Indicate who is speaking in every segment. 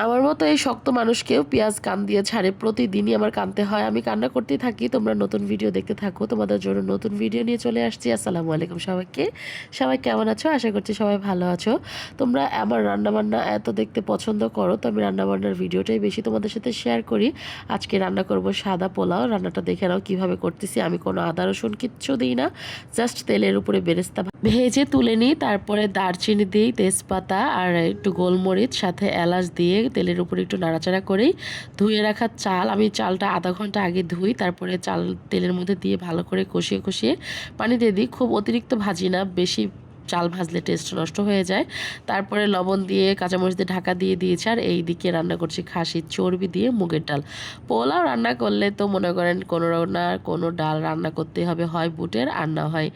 Speaker 1: আমার মতো এই শক্ত মানুষকেও পেঁয়াজ কান দিয়ে ছাড়ে, প্রতিদিনই আমার কানতে হয়। আমি কান্না করতেই থাকি। তোমরা নতুন ভিডিও দেখতে থাকো, তোমাদের জন্য নতুন ভিডিও নিয়ে চলে আসছি। আসসালামু আলাইকুম সবাইকে। সবাই কেমন আছো? আশা করছি সবাই ভালো আছো। তোমরা আমার রান্নাবান্না এত দেখতে পছন্দ করো, তো আমি রান্নাবান্নার ভিডিওটাই বেশি তোমাদের সাথে শেয়ার করি। আজকে রান্না করব সাদা পোলাও। রান্নাটা দেখে নাও কীভাবে করতেছি। আমি কোনো আদা রসুন কিচ্ছু দিই না, জাস্ট তেলের উপরে বেরেস্তা ভেজে তুলে নিই। তারপরে দারচিনি দিই, তেজপাতা আর একটু গোলমরিচ, সাথে এলাচ দিয়ে তেলের উপরে একটু নাড়াচাড়া করেই ধুয়ে রাখা চাল, আমি চালটা আধা ঘন্টা আগে ধুই। তারপরে চাল তেলের মধ্যে দিয়ে ভালো করে কষিয়ে কষিয়ে পানি দিয়ে দিই। খুব অতিরিক্ত ভাজি না, বেশি চাল ভাজলে টেস্ট নষ্ট হয়ে যায়। তারপরে লবণ দিয়ে কাঁচামরিচ দিয়ে ঢাকা দিয়ে দিয়েছি। আর এই দিকে রান্না করছি খাসির চর্বি দিয়ে মুগের ডাল। পোলাও রান্না করলে তো মনে করেন কোনো না কোনো ডাল রান্না করতে হবে, হয় বুটের আর না হয়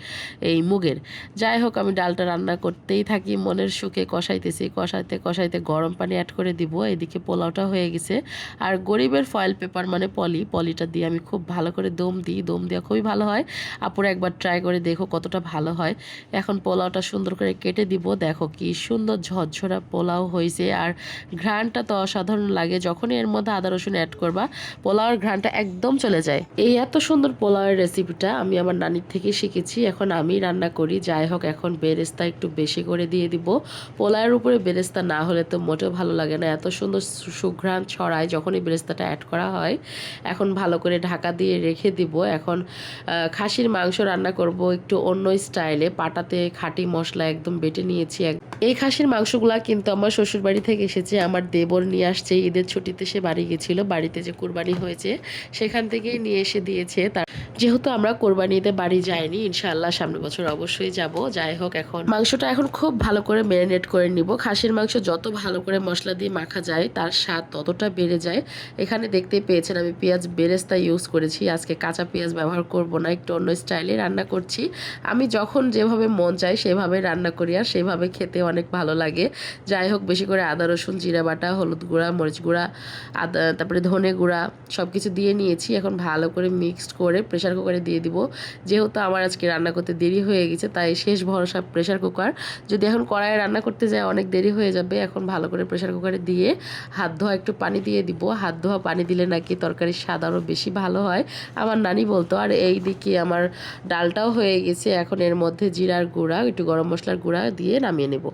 Speaker 1: এই মুগের। যাই হোক, আমি ডালটা রান্না করতেই থাকি, মনের সুখে কষাইতেছি। কষাইতে কষাইতে গরম পানি অ্যাড করে দিব। এদিকে পোলাওটা হয়ে গেছে। আর গরিবের ফয়েল পেপার মানে পলিটা দিয়ে আমি খুব ভালো করে দম দিই। দম দেওয়া খুবই ভালো হয়। আপুরা একবার ট্রাই করে দেখো কতটা ভালো হয়। এখন পোলাওটা সুন্দর করে কেটে দিব। দেখো কি সুন্দর ঝরঝরা পোলাও হয়েছে। আর ঘ্রাণটা তো অসাধারণ লাগে। যখনই এর মধ্যে আদা রসুন অ্যাড করবা, পোলাওয়ের ঘ্রাণটা একদম চলে যায়। এই এত সুন্দর পোলাওয়ের রেসিপিটা আমি আমার নানির থেকে শিখেছি, এখন আমি রান্না করি। যাই হোক, এখন বেরেস্তা একটু বেশি করে দিয়ে দিব। পোলাওয়ের উপরে বেরেস্তা না হলে তো মোটেও ভালো লাগে না, এত সুন্দর সুঘ্রাণ ছড়ায় যখনই বেরেস্তাটা অ্যাড করা হয়। এখন ভালো করে ঢাকা দিয়ে রেখে দিব। এখন খাসির মাংস রান্না করব একটু অন্য স্টাইলে। পাটাতে খাঁটি মশলা একদম বেটে নিয়েছি। এই খাসির মাংসগুলা কিন্তু আমার শ্বশুর বাড়ি থেকে এসেছে, আমার দেবর নিয়ে আসছে। ঈদের ছুটিতে সে বাড়ি গেছিল, বাড়িতে যে কোরবানি হয়েছে সেখান থেকেই নিয়ে এসে দিয়েছে। তার যেহেতু আমরা কোরবানিতে বাড়ি যাইনি, ইনশাআল্লাহ সামনের বছর অবশ্যই যাব। যাই হোক, এখন মাংসটা এখন খুব ভালো করে ম্যারিনেট করে নিব। খাসির মাংস যত ভালো করে মশলা দিয়ে মাখা যায় তার স্বাদ ততটা বেড়ে যায়। এখানে দেখতেই পেয়েছেন আমি পেঁয়াজ বেরেস্তা ইউজ করেছি। আজকে কাঁচা পেঁয়াজ ব্যবহার করব না, একটু অন্য স্টাইলে রান্না করছি। আমি যখন যেভাবে মন চাই সেভাবে রান্না করি, আর সেভাবে খেতে অনেক ভালো লাগে। যাই হোক, বেশি করে আদা রসুন জিরা বাটা, হলুদ গুঁড়া, মরিচ গুঁড়া, তারপরে ধনে গুঁড়া সব কিছু দিয়ে নিয়েছি। এখন ভালো করে মিক্সড করে প্রেশার কুকারে দিয়ে দিব। যেহেতু আমার আজকে রান্না করতে দেরি হয়ে গেছে, তাই শেষ ভরসা প্রেশার কুকার। যদি এখন কড়াইয়ে রান্না করতে যায় অনেক দেরি হয়ে যাবে। এখন ভালো করে প্রেশার কুকারে দিয়ে হাত ধোয়া একটু পানি দিয়ে দিব। হাত ধোয়া পানি দিলে নাকি তরকারির স্বাদ আরও বেশি ভালো হয়, আমার নানি বলতো। আর এই দিকে আমার ডালটাও হয়ে গেছে। এখন এর মধ্যে জিরার গুঁড়া, একটু গরম মশলার গুঁড়া দিয়ে নামিয়ে নেব।